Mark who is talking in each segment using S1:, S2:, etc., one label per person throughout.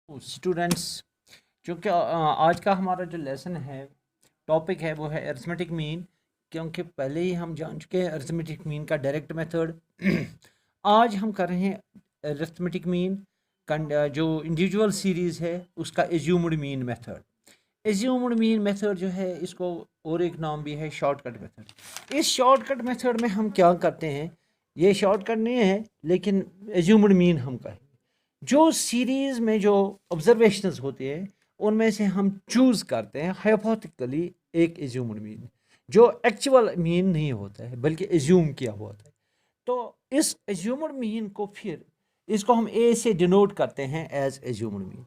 S1: Students, क्योंकि आज का हमारा जो लेसन है, टॉपिक है, वो है अरिथमेटिक मीन। क्योंकि पहले ही हम जान चुके हैं अरिथमेटिक मीन का डायरेक्ट मेथड। आज हम कर रहे हैं अरिथमेटिक मीन जो इंडिविजुअल सीरीज़ है उसका assumed mean method. Assumed mean method जो है, इसको और एक नाम भी है शॉर्टकट मेथड। इस शॉर्टकट मेथड में हम क्या करते हैं, ये शॉर्टकट नहीं है लेकिन एज्यूम्ड मीन हम कहें। जो सीरीज़ में जो ऑब्जर्वेशंस होते हैं उनमें से हम चूज़ करते हैं हाइपोथेटिकली एक एज्यूम्ड मीन, जो एक्चुअल मीन नहीं होता है बल्कि एज्यूम किया हुआ होता है। तो इस एज्यूम्ड मीन को फिर इसको हम ए से डिनोट करते हैं एज एज्यूम्ड मीन।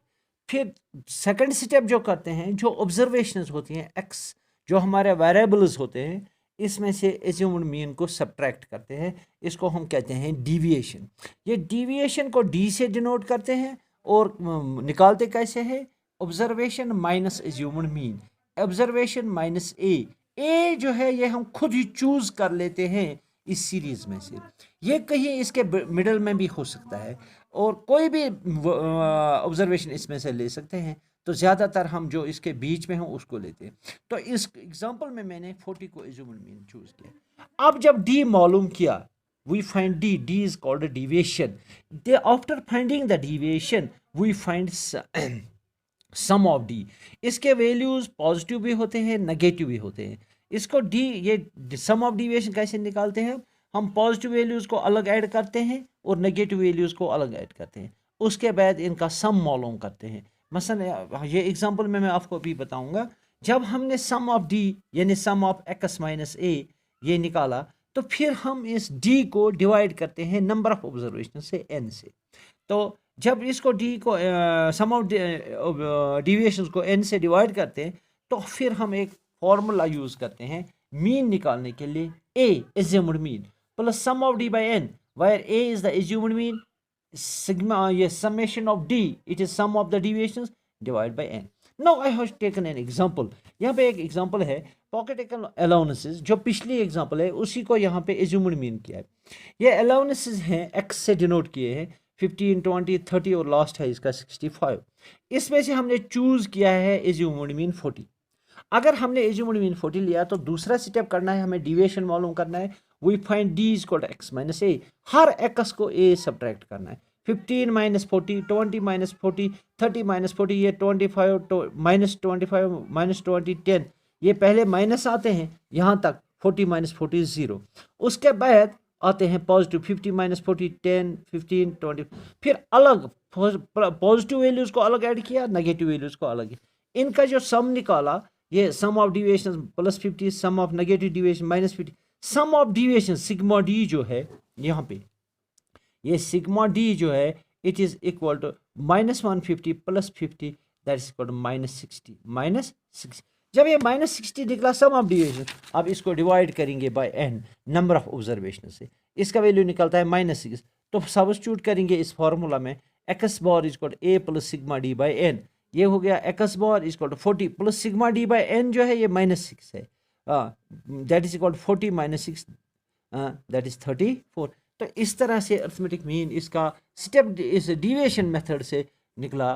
S1: फिर सेकंड स्टेप जो करते हैं, जो ऑब्जर्वेशंस होती हैं एक्स, जो हमारे वेरिएबल्स होते हैं, इसमें से एज्यूम्ड मीन को सब्ट्रैक्ट करते हैं। इसको हम कहते हैं डीविएशन। ये डीविएशन को डी से डिनोट करते हैं और निकालते कैसे हैं, observation minus assumed mean, observation minus A जो है ये हम खुद ही चूज कर लेते हैं इस सीरीज में से। ये कहीं इसके मिडल में भी हो सकता है और कोई भी ऑब्जर्वेशन इसमें से ले सकते हैं। तो ज़्यादातर हम जो इसके बीच में हो उसको लेते हैं। तो इस एग्जांपल में मैंने 40 को एज्यूम्ड मीन चूज किया। अब जब डी मालूम किया, we find d is called a deviation. After finding the deviation we find sum of d. इसके वैल्यूज पॉजिटिव भी होते हैं, नेगेटिव भी होते हैं। इसको डी, ये सम ऑफ डिविएशन कैसे निकालते हैं, हम पॉजिटिव वैल्यूज को अलग ऐड करते हैं और नेगेटिव वैल्यूज को अलग ऐड करते हैं। उसके बाद इनका सम मालूम करते हैं। मसलन ये एग्जांपल में मैं आपको अभी बताऊंगा। जब हमने सम ऑफ डी यानी सम ऑफ एक्स माइनस ए ये निकाला, तो फिर हम इस डी को डिवाइड करते हैं नंबर ऑफ ऑब्जर्वेशन से एन से। तो जब इसको डी को सम ऑफ डिविएशंस को एन से डिवाइड करते हैं, तो फिर हम एक फॉर्मूला यूज करते हैं मीन निकालने के लिए, A assumed mean plus sum of d by n, where A is the assumed mean, sigma ये summation of d, it is sum of the deviations divide by n. Now I have taken an example. यहाँ पे एक example है pocket allowances, जो पिछली example है उसी को यहाँ पे एज्यूम्ड मीन किया है। ये अलाउंसेस हैं एक्स से डिनोट किए हैं, 15, 20, 30 और लास्ट है इसका 65। इसमें से हमने चूज किया है एज्यूम्ड मीन 40। अगर हमने एज्यूम्ड मीन 40 लिया तो दूसरा स्टेप करना है, हमें डिविएशन मालूम करना है। We find d is equal to x minus a, हर एक्स को ए सब्ट्रैक्ट करना है। 15 माइनस 40, 20 माइनस 40, 30 माइनस 40, ये 25 माइनस 25 माइनस 20 10, ये पहले माइनस आते हैं यहाँ तक, 40 माइनस 40 0। उसके बाद आते हैं पॉजिटिव, 50 माइनस 40 10 15 20। फिर अलग पॉजिटिव वैल्यूज को अलग ऐड किया, नेगेटिव वैल्यूज को अलग। इनका जो सम निकाला, ये sum of deviation plus 50, sum of negative deviation minus 50, sum of deviation sigma d जो है यहाँ पे, ये सिग्मा डी जो है it is equal to minus 150 plus 50, that is equal to minus 60 minus 60। जब ये माइनस 60 निकला सम ऑफ डिविएशन, अब इसको डिवाइड करेंगे by n, number of observation से, इसका वैल्यू निकलता है माइनस 6। तो सब्स्टिट्यूट करेंगे इस फॉर्मूला में, x bar is equal to a plus sigma d by n. ये हो गया x bar is equal to 40 plus sigma d by n जो है ये माइनस 6 है, that is equal to 40 minus 6, that is 34। तो इस तरह से अरिथमेटिक मीन इसका स्टेप इस डिविएशन मेथड से निकला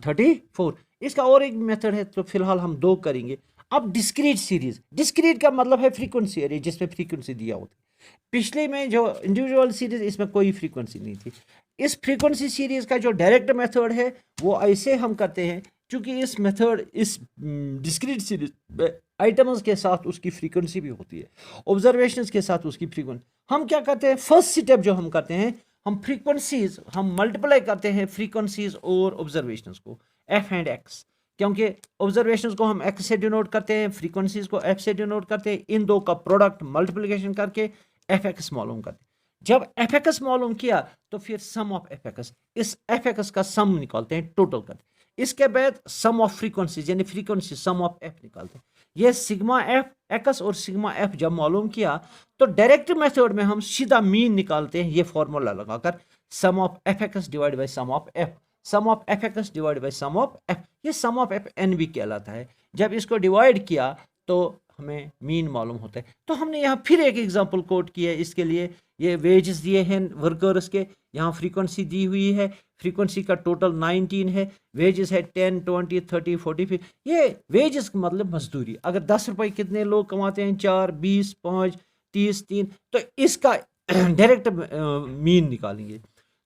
S1: 34। इसका और एक मेथड है, तो फिलहाल हम दो करेंगे। अब डिस्क्रीट सीरीज, डिस्क्रीट का मतलब है फ्रीक्वेंसी एरे जिसमें फ्रीक्वेंसी दिया होता है। पिछले में जो इंडिविजुअल सीरीज, इसमें कोई फ्रीक्वेंसी नहीं थी। इस फ्रीक्वेंसी सीरीज का जो डायरेक्ट मेथड है वो ऐसे हम करते हैं, क्योंकि इस मेथड इस डिस्क्रीट सीरीज में आइटम्स के साथ उसकी फ्रीक्वेंसी भी होती है, ऑब्जर्वेशंस के साथ उसकी फ्रीक्वेंसी। हम क्या करते हैं, फर्स्ट स्टेप जो हम करते हैं, हम फ्रीक्वेंसीज हम मल्टीप्लाई करते हैं फ्रीक्वेंसीज और ऑब्जर्वेशंस को, एफ एंड एक्स। क्योंकि ऑब्जर्वेशंस को हम एक्स से डिनोट करते हैं, फ्रीक्वेंसीज को एफ से डिनोट करते हैं, इन दो का प्रोडक्ट मल्टीप्लिकेशन करके एफ एक्स मालूम करते हैं। जब एफ एक्स मालूम किया तो फिर सम ऑफ एफ एक्स, इस एफ एक्स का सम निकालते हैं, टोटल करते हैं। इसके बाद सम ऑफ फ्रीक्वेंसीज यानी फ्रीक्वेंसी सम ऑफ एफ निकालते हैं। ये सिग्मा एफ एक्स और सिग्मा एफ जब मालूम किया तो डायरेक्ट मेथड में हम सीधा मीन निकालते हैं, ये फॉर्मूला लगाकर, sum of f x divide by sum of f, sum of f x divide by sum of f, ये सम ऑफ एफ एन भी कहलाता है। जब इसको डिवाइड किया तो हमें मीन मालूम होता है। तो हमने यहाँ फिर एक एग्जांपल कोट किया है इसके लिए। ये वेजेस दिए हैं वर्कर्स के, यहाँ फ्रीक्वेंसी दी हुई है, फ्रीक्वेंसी का टोटल 19 है, वेजेस है 10 20 30 40। ये वेजेस मतलब मजदूरी, अगर 10 रुपए कितने लोग कमाते हैं, 4 20 5 30 3, तो इसका डायरेक्ट मीन निकालेंगे।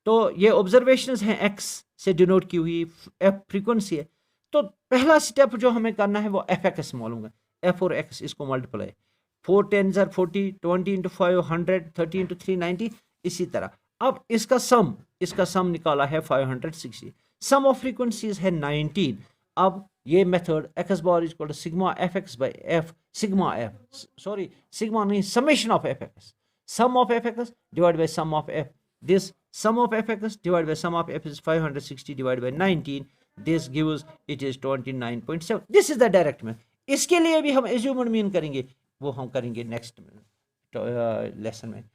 S1: तो ये ऑब्जर्वेशंस हैं एक्स से डिनोट की हुई, एफ फ्रीक्वेंसी है। तो पहला स्टेप जो हमें करना है वो एफ एक्स मालूम है, एफ और एक्स इसको मल्टीप्लाई, 4 10 40, 20 इंटू 5 100, 30 इंटू 3 90, इसी तरह। अब इसका सम निकाला है 560, सम ऑफ फ्रीक्वेंसीज है 19। अब ये method x bar is sigma f x by f, sigma f sorry sigma नहीं, summation of f x, sum of fx divided by sum of f. This sum of fx divided by sum of f is 560 divided by 19. This gives it is 29.7. This is the direct mean. इसके लिए भी हम assumed mean करेंगे, वो हम करेंगे next lesson में।